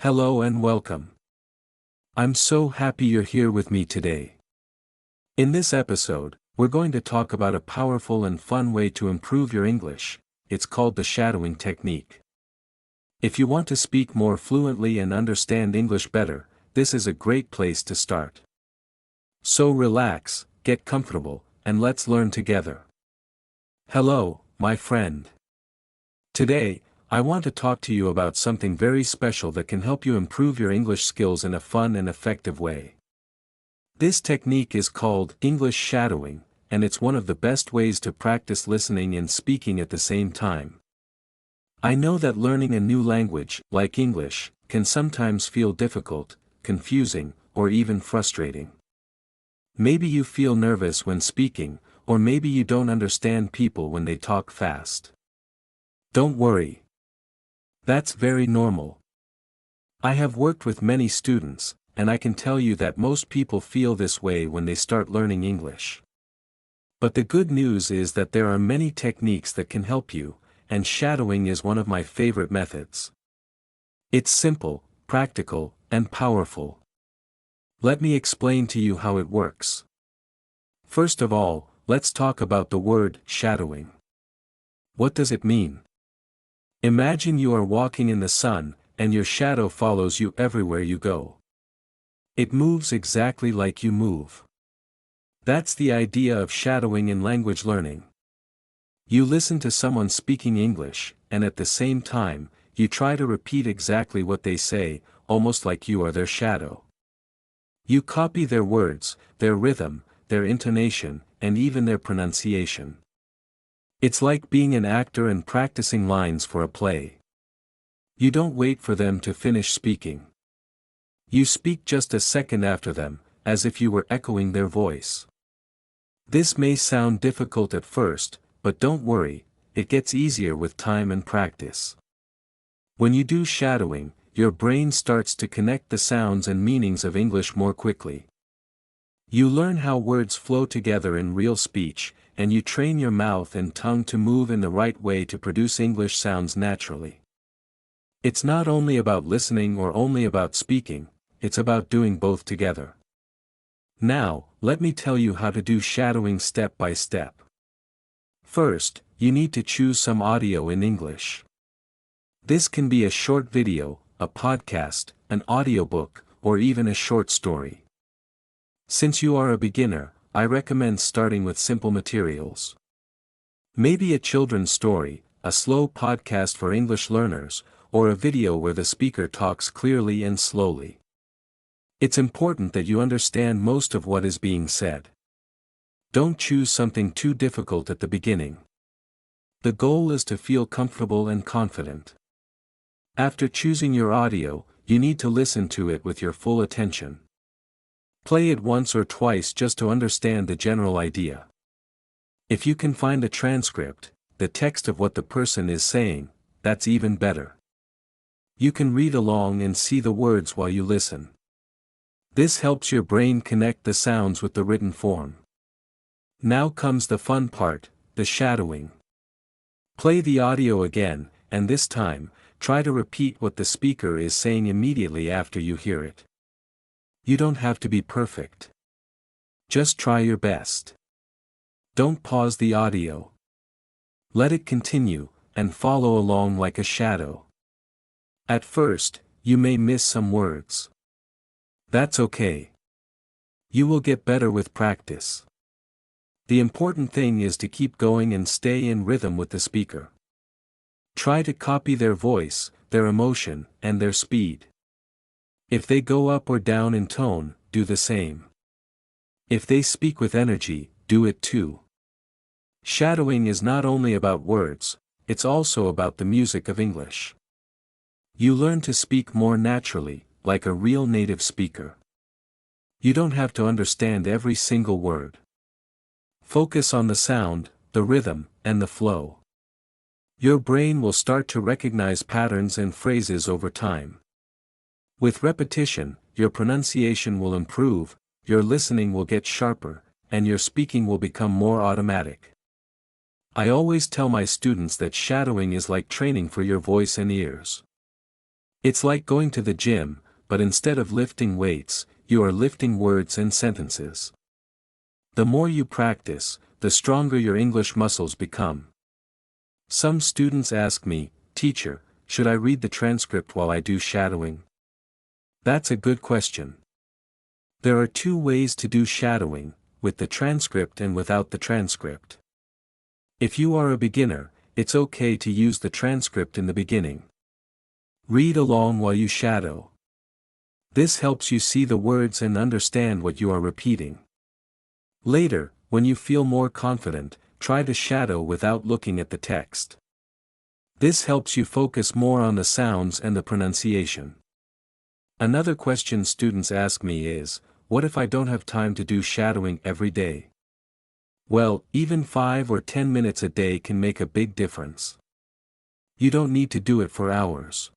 Hello and welcome. I'm so happy you're here with me today. In this episode, we're going to talk about a powerful and fun way to improve your English. It's called the shadowing technique. If you want to speak more fluently and understand English better, this is a great place to start. So relax, get comfortable, and let's learn together. Hello, my friend. Today, I want to talk to you about something very special that can help you improve your English skills in a fun and effective way. This technique is called English shadowing, and it's one of the best ways to practice listening and speaking at the same time. I know that learning a new language, like English, can sometimes feel difficult, confusing, or even frustrating. Maybe you feel nervous when speaking, or maybe you don't understand people when they talk fast. Don't worry. That's very normal. I have worked with many students, and I can tell you that most people feel this way when they start learning English. But the good news is that there are many techniques that can help you, and shadowing is one of my favorite methods. It's simple, practical, and powerful. Let me explain to you how it works. First of all, let's talk about the word shadowing. What does it mean? Imagine you are walking in the sun, and your shadow follows you everywhere you go. It moves exactly like you move. That's the idea of shadowing in language learning. You listen to someone speaking English, and at the same time, you try to repeat exactly what they say, almost like you are their shadow. You copy their words, their rhythm, their intonation, and even their pronunciation. It's like being an actor and practicing lines for a play. You don't wait for them to finish speaking. You speak just a second after them, as if you were echoing their voice. This may sound difficult at first, but don't worry, it gets easier with time and practice. When you do shadowing, your brain starts to connect the sounds and meanings of English more quickly. You learn how words flow together in real speech, and you train your mouth and tongue to move in the right way to produce English sounds naturally. It's not only about listening or only about speaking, it's about doing both together. Now, let me tell you how to do shadowing step by step. First, you need to choose some audio in English. This can be a short video, a podcast, an audiobook, or even a short story. Since you are a beginner, I recommend starting with simple materials. Maybe a children's story, a slow podcast for English learners, or a video where the speaker talks clearly and slowly. It's important that you understand most of what is being said. Don't choose something too difficult at the beginning. The goal is to feel comfortable and confident. After choosing your audio, you need to listen to it with your full attention. Play it once or twice just to understand the general idea. If you can find a transcript, the text of what the person is saying, that's even better. You can read along and see the words while you listen. This helps your brain connect the sounds with the written form. Now comes the fun part, the shadowing. Play the audio again, and this time, try to repeat what the speaker is saying immediately after you hear it. You don't have to be perfect. Just try your best. Don't pause the audio. Let it continue, and follow along like a shadow. At first, you may miss some words. That's okay. You will get better with practice. The important thing is to keep going and stay in rhythm with the speaker. Try to copy their voice, their emotion, and their speed. If they go up or down in tone, do the same. If they speak with energy, do it too. Shadowing is not only about words, it's also about the music of English. You learn to speak more naturally, like a real native speaker. You don't have to understand every single word. Focus on the sound, the rhythm, and the flow. Your brain will start to recognize patterns and phrases over time. With repetition, your pronunciation will improve, your listening will get sharper, and your speaking will become more automatic. I always tell my students that shadowing is like training for your voice and ears. It's like going to the gym, but instead of lifting weights, you are lifting words and sentences. The more you practice, the stronger your English muscles become. Some students ask me, "Teacher, should I read the transcript while I do shadowing?" That's a good question. There are two ways to do shadowing, with the transcript and without the transcript. If you are a beginner, it's okay to use the transcript in the beginning. Read along while you shadow. This helps you see the words and understand what you are repeating. Later, when you feel more confident, try to shadow without looking at the text. This helps you focus more on the sounds and the pronunciation. Another question students ask me is, what if I don't have time to do shadowing every day? Well, even 5 or 10 minutes a day can make a big difference. You don't need to do it for hours.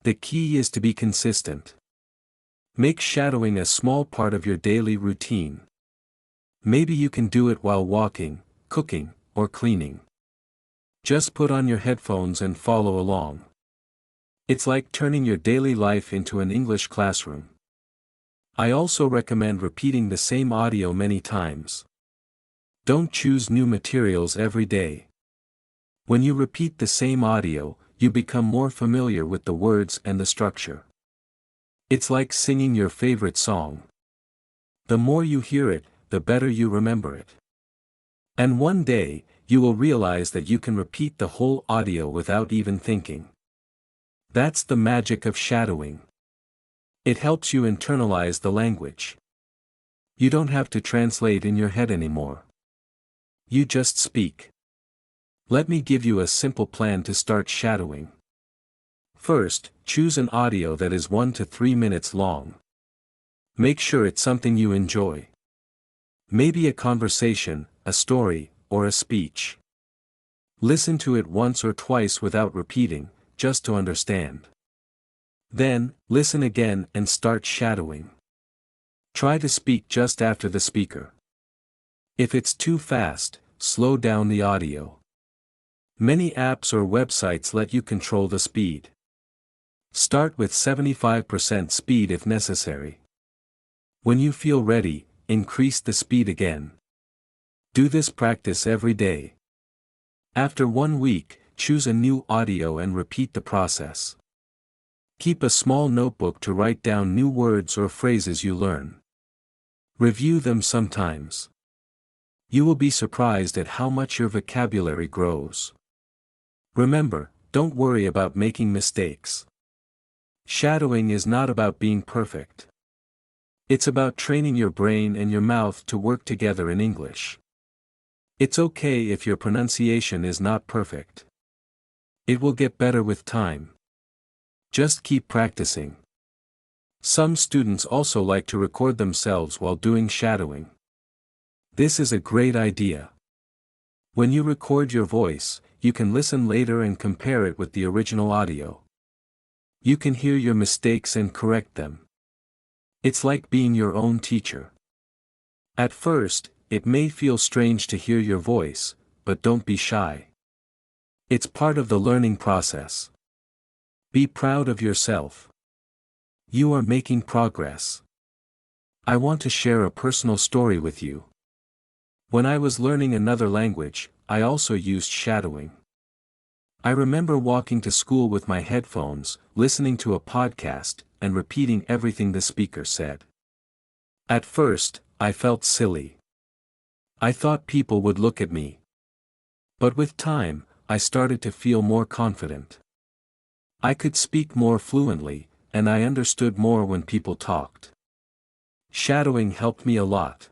The key is to be consistent. Make shadowing a small part of your daily routine. Maybe you can do it while walking, cooking, or cleaning. Just put on your headphones and follow along. It's like turning your daily life into an English classroom. I also recommend repeating the same audio many times. Don't choose new materials every day. When you repeat the same audio, you become more familiar with the words and the structure. It's like singing your favorite song. The more you hear it, the better you remember it. And one day, you will realize that you can repeat the whole audio without even thinking. That's the magic of shadowing. It helps you internalize the language. You don't have to translate in your head anymore. You just speak. Let me give you a simple plan to start shadowing. First, choose an audio that is 1 to 3 minutes long. Make sure it's something you enjoy. Maybe a conversation, a story, or a speech. Listen to it once or twice without repeating, just to understand. Then, listen again and start shadowing. Try to speak just after the speaker. If it's too fast, slow down the audio. Many apps or websites let you control the speed. Start with 75% speed if necessary. When you feel ready, increase the speed again. Do this practice every day. After 1 week, choose a new audio and repeat the process. Keep a small notebook to write down new words or phrases you learn. Review them sometimes. You will be surprised at how much your vocabulary grows. Remember, don't worry about making mistakes. Shadowing is not about being perfect. It's about training your brain and your mouth to work together in English. It's okay if your pronunciation is not perfect. It will get better with time. Just keep practicing. Some students also like to record themselves while doing shadowing. This is a great idea. When you record your voice, you can listen later and compare it with the original audio. You can hear your mistakes and correct them. It's like being your own teacher. At first, it may feel strange to hear your voice, but don't be shy. It's part of the learning process. Be proud of yourself. You are making progress. I want to share a personal story with you. When I was learning another language, I also used shadowing. I remember walking to school with my headphones, listening to a podcast, and repeating everything the speaker said. At first, I felt silly. I thought people would look at me. But with time, I started to feel more confident. I could speak more fluently, and I understood more when people talked. Shadowing helped me a lot.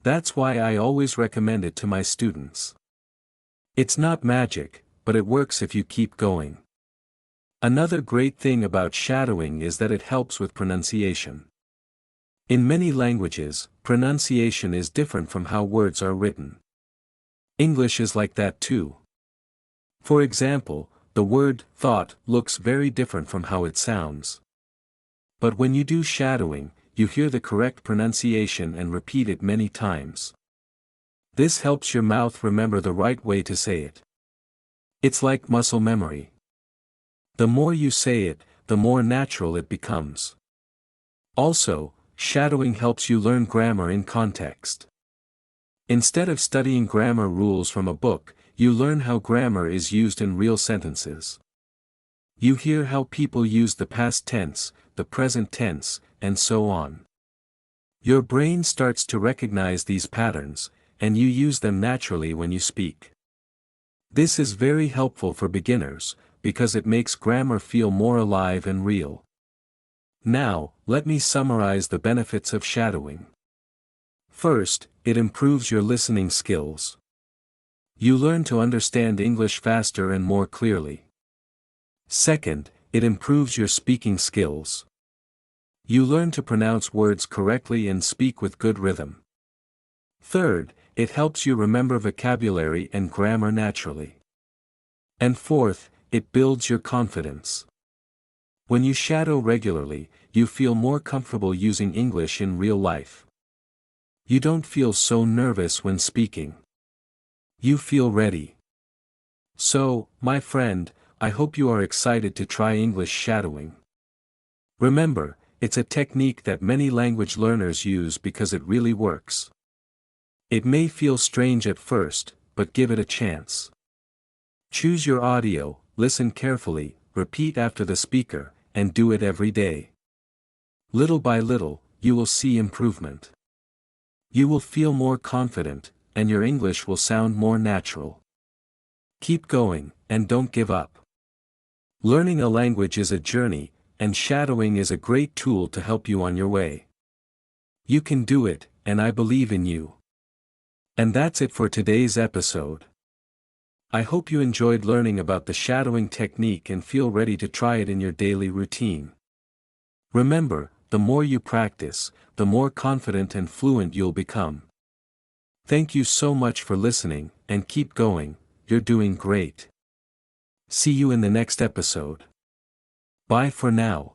That's why I always recommend it to my students. It's not magic, but it works if you keep going. Another great thing about shadowing is that it helps with pronunciation. In many languages, pronunciation is different from how words are written. English is like that too. For example, the word thought looks very different from how it sounds. But when you do shadowing, you hear the correct pronunciation and repeat it many times. This helps your mouth remember the right way to say it. It's like muscle memory. The more you say it, the more natural it becomes. Also, shadowing helps you learn grammar in context. Instead of studying grammar rules from a book, you learn how grammar is used in real sentences. You hear how people use the past tense, the present tense, and so on. Your brain starts to recognize these patterns, and you use them naturally when you speak. This is very helpful for beginners, because it makes grammar feel more alive and real. Now, let me summarize the benefits of shadowing. First, it improves your listening skills. You learn to understand English faster and more clearly. Second, it improves your speaking skills. You learn to pronounce words correctly and speak with good rhythm. Third, it helps you remember vocabulary and grammar naturally. And fourth, it builds your confidence. When you shadow regularly, you feel more comfortable using English in real life. You don't feel so nervous when speaking. You feel ready. So, my friend, I hope you are excited to try English shadowing. Remember, it's a technique that many language learners use because it really works. It may feel strange at first, but give it a chance. Choose your audio, listen carefully, repeat after the speaker, and do it every day. Little by little, you will see improvement. You will feel more confident, and your English will sound more natural. Keep going, and don't give up. Learning a language is a journey, and shadowing is a great tool to help you on your way. You can do it, and I believe in you. And that's it for today's episode. I hope you enjoyed learning about the shadowing technique and feel ready to try it in your daily routine. Remember, the more you practice, the more confident and fluent you'll become. Thank you so much for listening, and keep going, you're doing great. See you in the next episode. Bye for now.